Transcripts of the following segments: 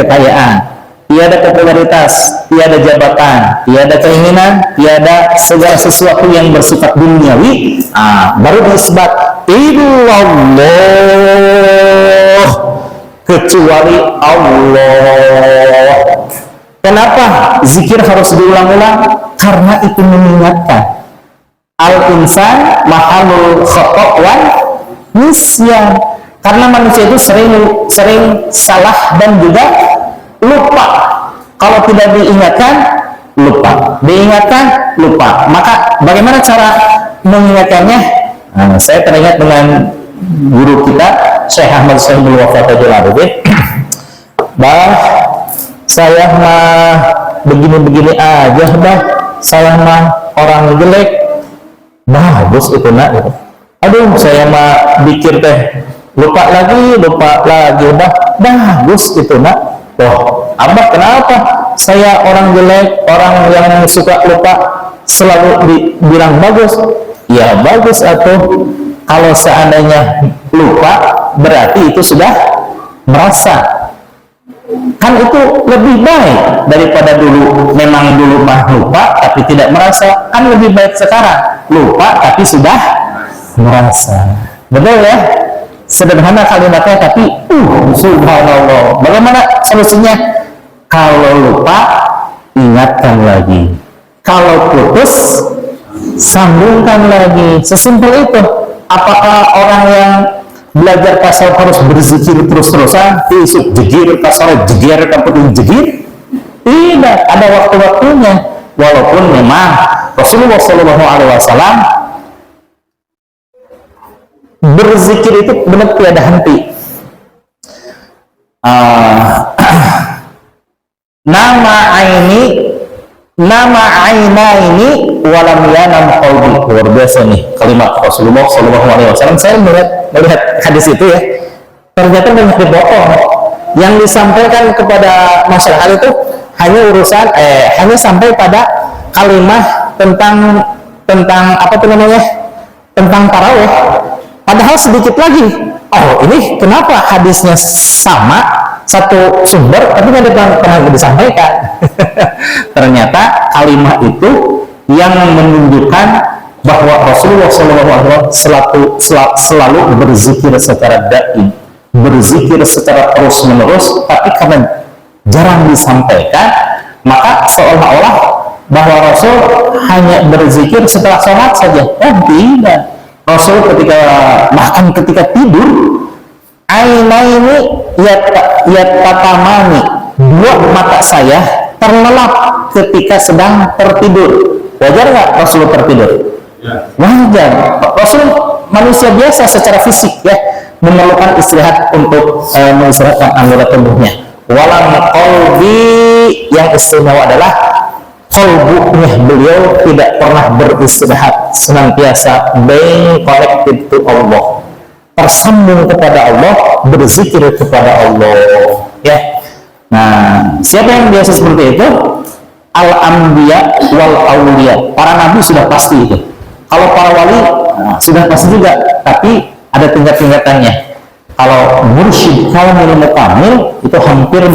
kekayaan, tiada popularitas, tiada jabatan, tiada keinginan, tiada segala sesuatu yang bersifat duniawi. Baru disebut illallah, kecuali Allah. Kenapa zikir harus diulang-ulang? Karena itu mengingatkan al-insan mahalul khata' wal nisyan. Karena manusia itu sering salah dan juga lupa. Kalau tidak diingatkan, lupa. Diingatkan, lupa. Maka bagaimana cara mengingatkannya? Saya teringat dengan guru kita, Syekh Ahmad Sahibul Wafatul Arubih. Saya mah begini-begini aja, saya mah orang jelek. Bagus itu nak. Aduh, saya mah pikir teh lupa lagi, bagus itu nak. Abah kenapa? Saya orang jelek, orang yang suka lupa, selalu dibilang bagus. Ya bagus atau kalau seandainya lupa, berarti itu sudah merasa. Kan itu lebih baik daripada dulu. Memang dulu mah lupa tapi tidak merasa. Kan lebih baik sekarang lupa tapi sudah merasa. Betul ya? Sederhana kalimatnya tapi subhanallah. Bagaimana solusinya? Kalau lupa, ingatkan lagi. Kalau putus, sambungkan lagi. Sesimpel itu. Apakah orang yang belajar tasawuf harus berzikir terus-terusan? Isuk jegir, tasawuf jegir, kampung jegir? Tidak, ada waktu-waktunya. Walaupun memang Rasulullah SAW berzikir itu benar tiada henti. Nama aina ini walam yanam qalbi. Luar biasa nih kalimat Rasulullah SAW. Saya melihat hadis itu ya, ternyata banyak dibohong. Yang disampaikan kepada masyarakat itu hanya urusan hanya sampai pada kalimat tentang apa itu namanya, tentang tarawih. Padahal sedikit lagi, ini kenapa hadisnya sama, satu sumber, tapi tidak pernah disampaikan. Ternyata kalimat itu yang menunjukkan bahwa Rasulullah SAW selalu berzikir secara daim, berzikir secara terus-menerus, tapi karena jarang disampaikan, maka seolah-olah bahwa Rasul hanya berzikir setelah sholat saja. Tidak. Rasul bahkan ketika tidur, ainaini yatatamani, dua mata saya terlelap ketika sedang tertidur. Wajar nggak Rasul tertidur? Wajar. Rasul manusia biasa secara fisik ya, memerlukan istirahat untuk mengistirahatkan anggota tubuhnya. Walam qalbi, yang istimewa adalah qalbunya beliau tidak pernah beristirahat, senantiasa being connected to Allah, tersambung kepada Allah, berzikir kepada Allah ya. Nah, siapa yang biasa seperti itu? Al-anbiya wal awliya. Para nabi sudah pasti itu. Kalau para wali sudah pasti juga, tapi ada tingkat-tingkatannya. Kalau mursyid kamil mukamil itu hampir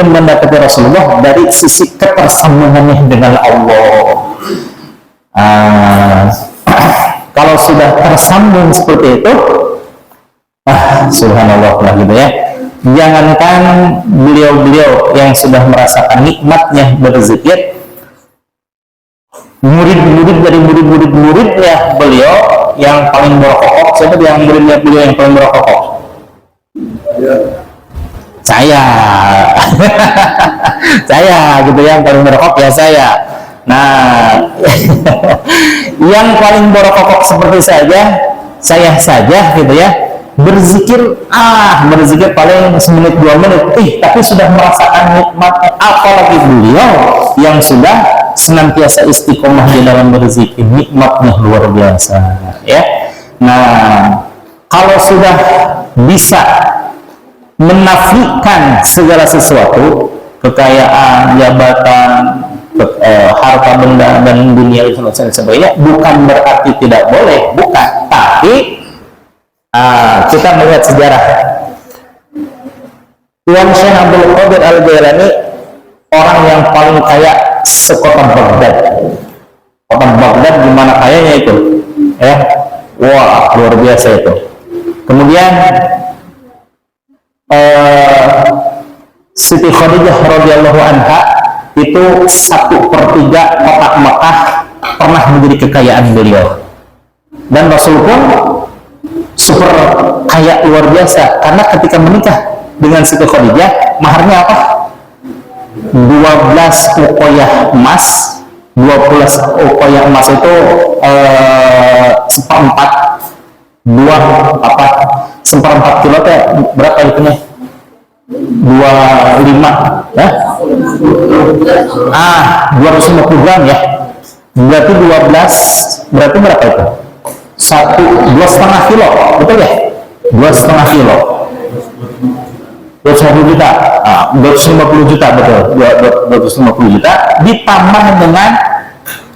mendekati Rasulullah dari sisi ketersambungannya dengan Allah. Kalau sudah tersambung seperti itu, subhanallah lah gitu ya. Jangankan beliau-beliau yang sudah merasakan nikmatnya berzikir, murid-murid dari murid-muridnya beliau yang paling berkokok, siapa yang muridnya beliau yang paling berkokok? Saya gitu ya, yang paling berkokok ya saya. Nah, yang paling berkokok seperti saya saja gitu ya, berzikir paling semenit 2 menit, tapi sudah merasakan nikmatnya. Apalagi beliau yang sudah senantiasa istiqomah di dalam berzikir, nikmatnya luar biasa ya. Nah, kalau sudah bisa menafikan segala sesuatu, kekayaan, jabatan, harta benda dan dunia dan sebagainya, bukan berarti tidak boleh, bukan. Tapi kita melihat sejarah Tuan Syekh Abdul Qadir Al-Jailani orang yang paling kaya sekota Baghdad. Kota Baghdad gimana kayanya itu? Ya, wah luar biasa itu. Kemudian Siti Khadijah radhiyallahu anha itu 1/3 kota Mekah pernah menjadi kekayaan beliau. Dan Rasul pun super kaya luar biasa karena ketika menikah dengan Siti Khadijah maharnya apa? 12 uqoyah emas. 12 uqoyah emas itu seperempat 1/4 kilo teh berapa itunya? 25 ya? 250 gram ya. Berarti 12 berarti berapa itu? 2,5 kilo, betul ya? 2,5 kilo. 250 juta. 250 juta betul. 250 juta ditambah dengan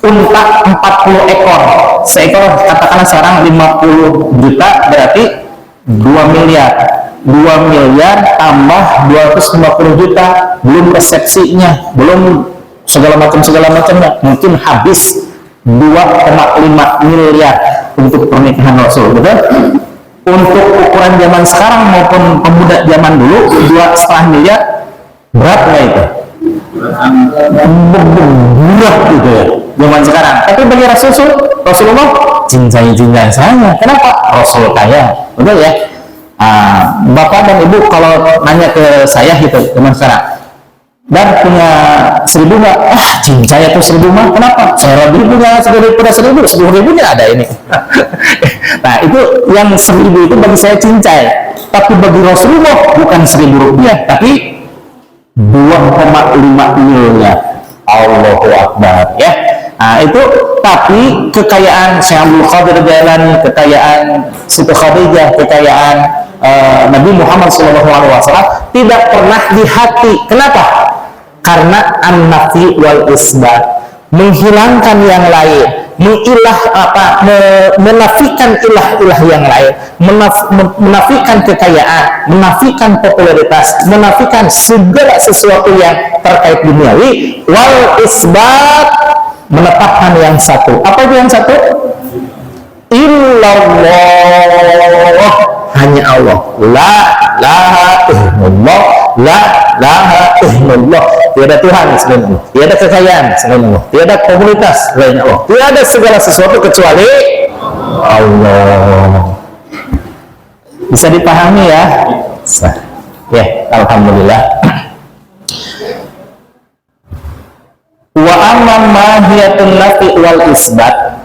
unta 40 ekor. Seekor katakanlah sekarang 50 juta berarti 2 miliar. 2 miliar tambah 250 juta belum resepsinya, belum segala macamnya, mungkin habis 2,5 miliar untuk pernikahan Rasul, betul? Untuk ukuran zaman sekarang maupun pemuda zaman dulu 2,5 miliar berat nggak itu? Berat gitu ya zaman sekarang. Tapi bagi Rasulullah cincai saya. Kenapa? Rasul kaya, betul ya? Bapak dan ibu kalau nanya ke saya gitu zaman sekarang, dan punya 1.000 nggak? Cincai itu 1.000 mah. Kenapa? Saya punya 10.000 nya ada ini. Nah itu yang 1.000 itu bagi saya cincai, tapi bagi Rasulullah bukan 1.000 rupiah tapi 2,5 miliar. Allahu Akbar ya. Nah itu, tapi kekayaan Syekh Abdul Qadir Jailani, kekayaan Siti Khadijah, kekayaan Nabi Muhammad SAW tidak pernah di hati. Kenapa? Karena an-nafi wal isbat, menghilangkan yang lain, menafikan ilah-ilah yang lain, menafikan kekayaan, menafikan popularitas, menafikan segala sesuatu yang terkait duniawi, wal isbat, menetapkan yang satu. Apa itu yang satu? Illallah, hanya Allah. La ilaha illallah, la ilaha illallah. Tiada Tuhan selain Allah, tiada kekayaan selain Allah, tiada komunitas selain Allah, tiada segala sesuatu kecuali Allah. Bisa dipahami ya? Ya, alhamdulillah. Wa amma mahiyatun nafi wal isbat,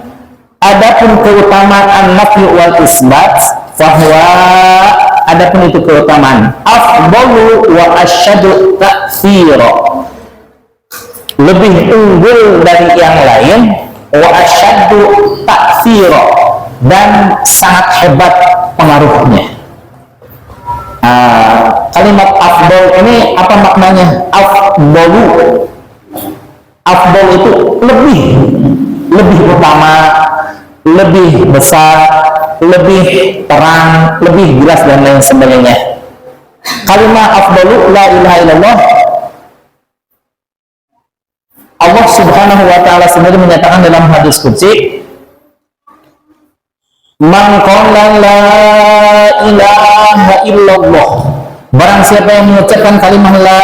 adapun keutamaan nafi wal isbat, bahwa adapun itu keutamaan afdalu wa asyadu ta'thira, lebih unggul dari yang lain, wa asyadu ta'thira, dan sangat hebat pengaruhnya. Kalimat afdal ini apa maknanya? Afdal itu lebih utama, lebih besar, lebih terang, lebih jelas, dan lain sebagainya. Kalimat afdalu la ilaha illallah, Allah Subhanahu wa ta'ala sendiri menyatakan dalam hadis qudsi, man qala la ilaha illallah, barang siapa yang mengucapkan kalimat la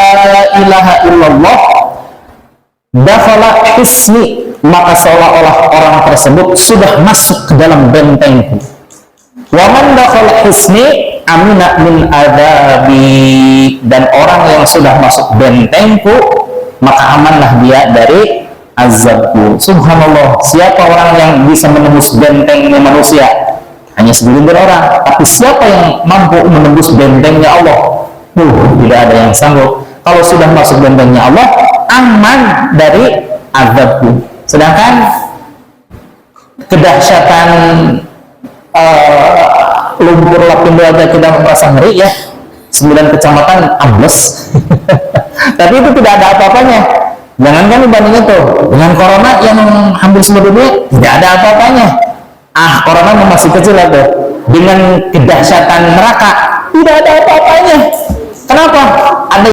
ilaha illallah, dakhala hisni, maka seolah-olah orang tersebut sudah masuk ke dalam bentengku. Wa man dakhala hisni amina min adabi, dan orang yang sudah masuk bentengku maka amanlah dia dari azabku. Subhanallah, siapa orang yang bisa menembus bentengnya manusia? Hanya segelintir orang. Tapi siapa yang mampu menembus bentengnya Allah? Tidak ada yang sanggup. Kalau sudah masuk bentengnya Allah, aman dari azabku. Sedangkan kedahsyatan lumpur lapindo aja kita merasa ngeri ya, 9 kecamatan ambles. Tapi itu tidak ada apa-apanya. Jangankan dibanding itu dengan corona yang hampir seluruh dunia, tidak ada apa-apanya. Corona masih kecil itu. Dengan kedahsyatan neraka, tidak ada apa-apanya. Kenapa? Ada